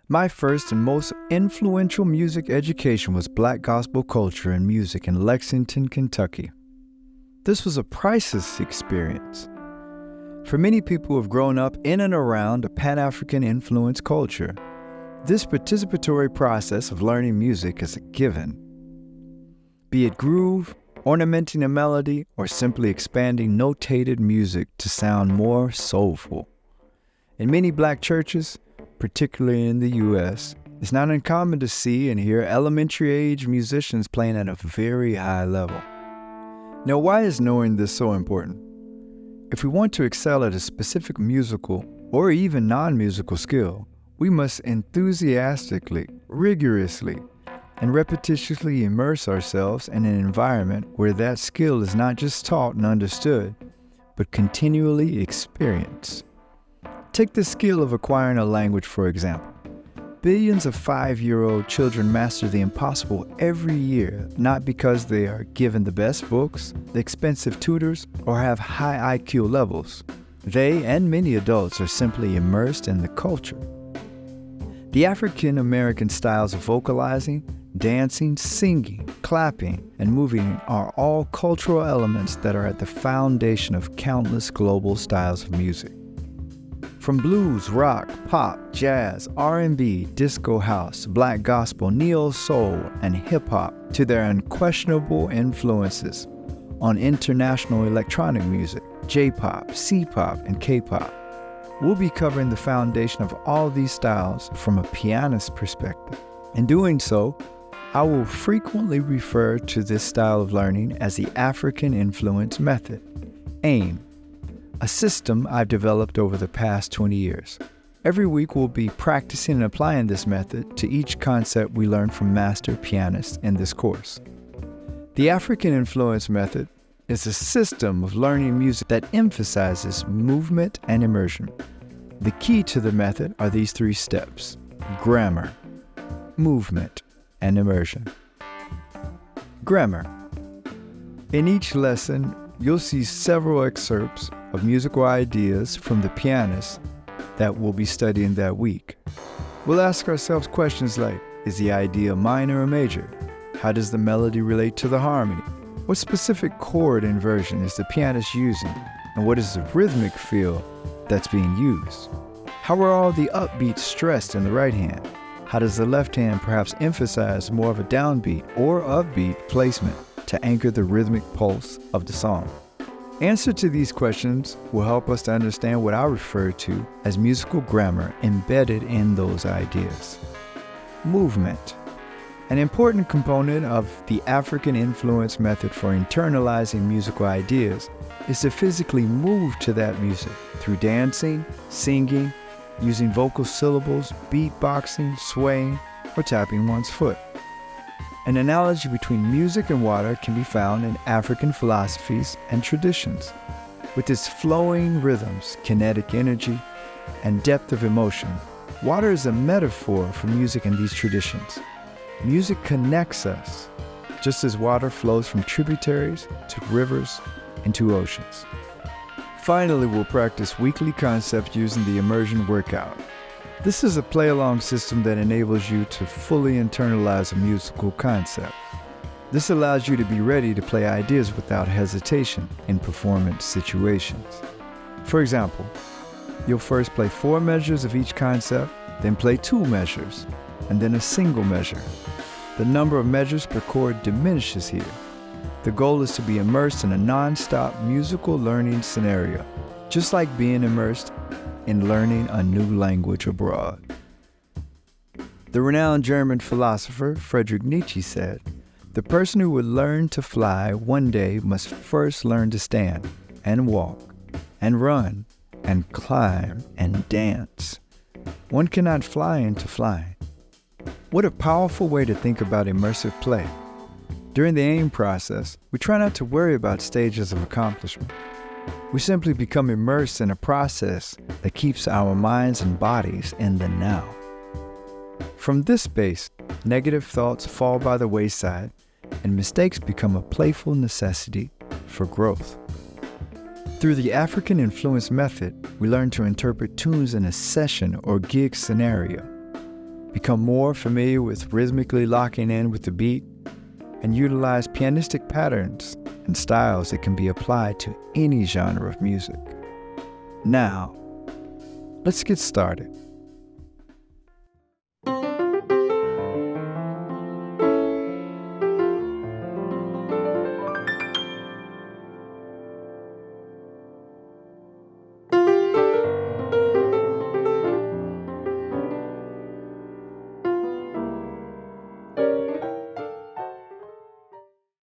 My first and most influential music education was Black gospel culture and music in Lexington, Kentucky. This was a priceless experience. For many people who have grown up in and around a Pan-African influence culture, this participatory process of learning music is a given. Be it groove, ornamenting a melody, or simply expanding notated music to sound more soulful. In many Black churches, particularly in the U.S., it's not uncommon to see and hear elementary-age musicians playing at a very high level. Now, why is knowing this so important? If we want to excel at a specific musical or even non-musical skill, we must enthusiastically, rigorously, and repetitiously immerse ourselves in an environment where that skill is not just taught and understood, but continually experienced. Take the skill of acquiring a language, for example. Billions of 5-year-old children master the impossible every year, not because they are given the best books, the expensive tutors, or have high IQ levels. They and many adults are simply immersed in the culture. The African American styles of vocalizing, dancing, singing, clapping, and moving are all cultural elements that are at the foundation of countless global styles of music. From blues, rock, pop, jazz, R&B, disco house, Black gospel, neo-soul, and hip-hop to their unquestionable influences on international electronic music, J-pop, C-pop, and K-pop. We'll be covering the foundation of all these styles from a pianist perspective. In doing so, I will frequently refer to this style of learning as the African Influence Method, AIM, a system I've developed over the past 20 years. Every week we'll be practicing and applying this method to each concept we learn from master pianists in this course. The African Influence Method is a system of learning music that emphasizes movement and immersion. The key to the method are these 3 steps: grammar, movement, and immersion. Grammar. In each lesson, you'll see several excerpts of musical ideas from the pianist that we'll be studying that week. We'll ask ourselves questions like, is the idea minor or major? How does the melody relate to the harmony? What specific chord inversion is the pianist using? And what is the rhythmic feel that's being used? How are all the upbeats stressed in the right hand? How does the left hand perhaps emphasize more of a downbeat or upbeat placement to anchor the rhythmic pulse of the song? Answer to these questions will help us to understand what I refer to as musical grammar embedded in those ideas. Movement. An important component of the African Influence Method for internalizing musical ideas is to physically move to that music through dancing, singing, using vocal syllables, beatboxing, swaying, or tapping one's foot. An analogy between music and water can be found in African philosophies and traditions. With its flowing rhythms, kinetic energy, and depth of emotion, water is a metaphor for music in these traditions. Music connects us, just as water flows from tributaries to rivers and to oceans. Finally, we'll practice weekly concepts using the Immersion workout. This is a play-along system that enables you to fully internalize a musical concept. This allows you to be ready to play ideas without hesitation in performance situations. For example, you'll first play 4 measures of each concept, then play 2 measures, and then a single measure. The number of measures per chord diminishes here. The goal is to be immersed in a non-stop musical learning scenario, just like being immersed in learning a new language abroad. The renowned German philosopher Friedrich Nietzsche said, "The person who would learn to fly one day must first learn to stand and walk and run and climb and dance. One cannot fly into flying." What a powerful way to think about immersive play. During the AIM process, we try not to worry about stages of accomplishment. We simply become immersed in a process that keeps our minds and bodies in the now. From this space, negative thoughts fall by the wayside and mistakes become a playful necessity for growth. Through the African Influence Method, we learn to interpret tunes in a session or gig scenario. become more familiar with rhythmically locking in with the beat, and utilize pianistic patterns and styles that can be applied to any genre of music. Now, let's get started.